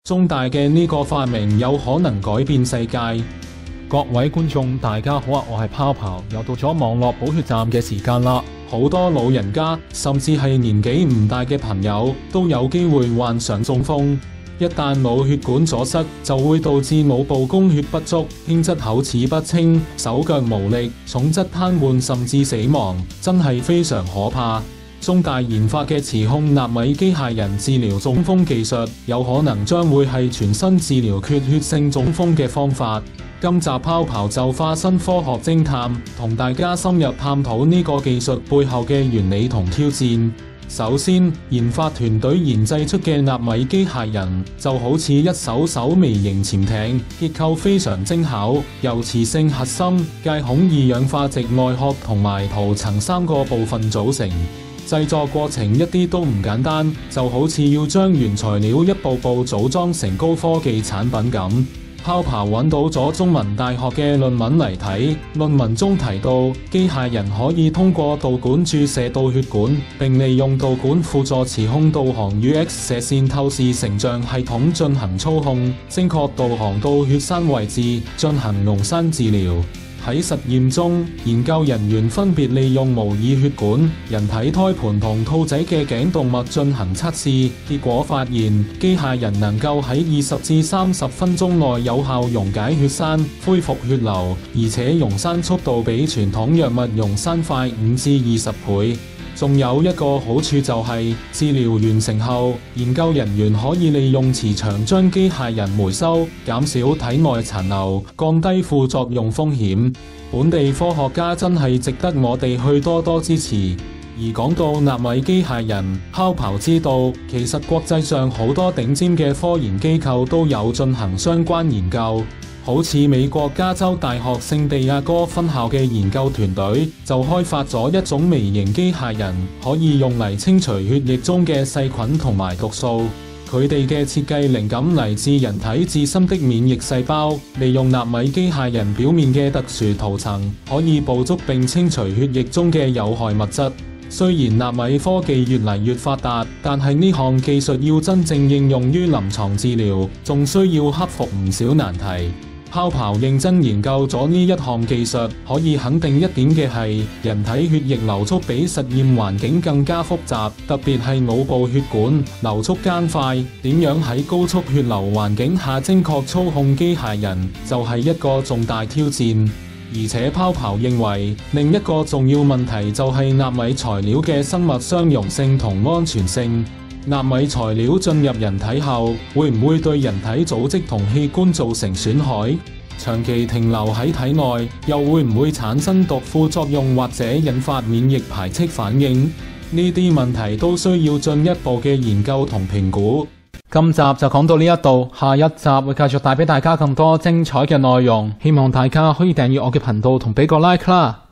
中大嘅呢個發明有可能改變世界。各位觀眾，大家好啊！我係泡泡，又到咗網絡補血站嘅時間啦。好多老人家，甚至係年紀唔大嘅朋友，都有機會患上中風。一旦腦血管阻塞，就會導致腦部供血不足，輕則口齒不清、手腳無力，重則癱瘓甚至死亡，真係非常可怕。中大研發嘅磁控納米機械人治療中風技術，有可能將會係全新治療缺血性中風嘅方法。今集泡泡就化身科學偵探，同大家深入探討呢個技術背後嘅原理同挑戰。首先，研發團隊研製出嘅納米機械人就好似一艘微型潛艇，結構非常精巧，由磁性核心、介孔二氧化鈉外殼同埋塗層3個部分組成。製作過程一啲都唔簡單，就好似要將原材料一步步組裝成高科技產品咁。泡泡揾到咗中文大學嘅論文嚟睇，論文中提到機械人可以通過導管注射到血管，並利用導管輔助磁控導航與 X 射線透視成像系統進行操控，精確導航到血栓位置，進行溶栓治療。喺實驗中，研究人員分別利用模擬血管、人體胎盤同兔仔嘅頸動脈進行測試，結果發現機械人能夠喺20至30分鐘內有效溶解血栓、恢復血流，而且溶栓速度比傳統藥物溶栓快5至20倍。仲有一個好處就係，治療完成後，研究人員可以利用磁場將機械人回收，減少體內殘留，降低副作用風險。本地科學家真係值得我哋去多多支持。而講到納米機械人，泡泡知道其實國際上好多頂尖嘅科研機構都有進行相關研究。好似美國加州大學聖地亞哥分校嘅研究團隊就開發咗一種微型機械人，可以用嚟清除血液中嘅細菌同埋毒素。佢哋嘅設計靈感嚟自人體自身的免疫細胞，利用納米機械人表面嘅特殊塗層，可以捕捉並清除血液中嘅有害物質。雖然納米科技越嚟越發達，但係呢項技術要真正應用於臨床治療，仲需要克服唔少難題。泡泡認真研究咗呢一項技術，可以肯定一點嘅係，人體血液流速比實驗環境更加複雜，特別係腦部血管流速間快，點樣喺高速血流環境下精確操控機械人，就係一個重大挑戰。而且泡泡認為，另一個重要問題就係納米材料嘅生物相容性同安全性。納米材料進入人體後，會唔會對人體組織同器官造成損害？長期停留喺體內，又會唔會產生毒副作用或者引發免疫排斥反應？呢啲問題都需要進一步嘅研究同評估。今集就講到呢一度，下一集會繼續帶俾大家更多精彩嘅內容，希望大家可以訂閱我嘅頻道同俾個 like 啦。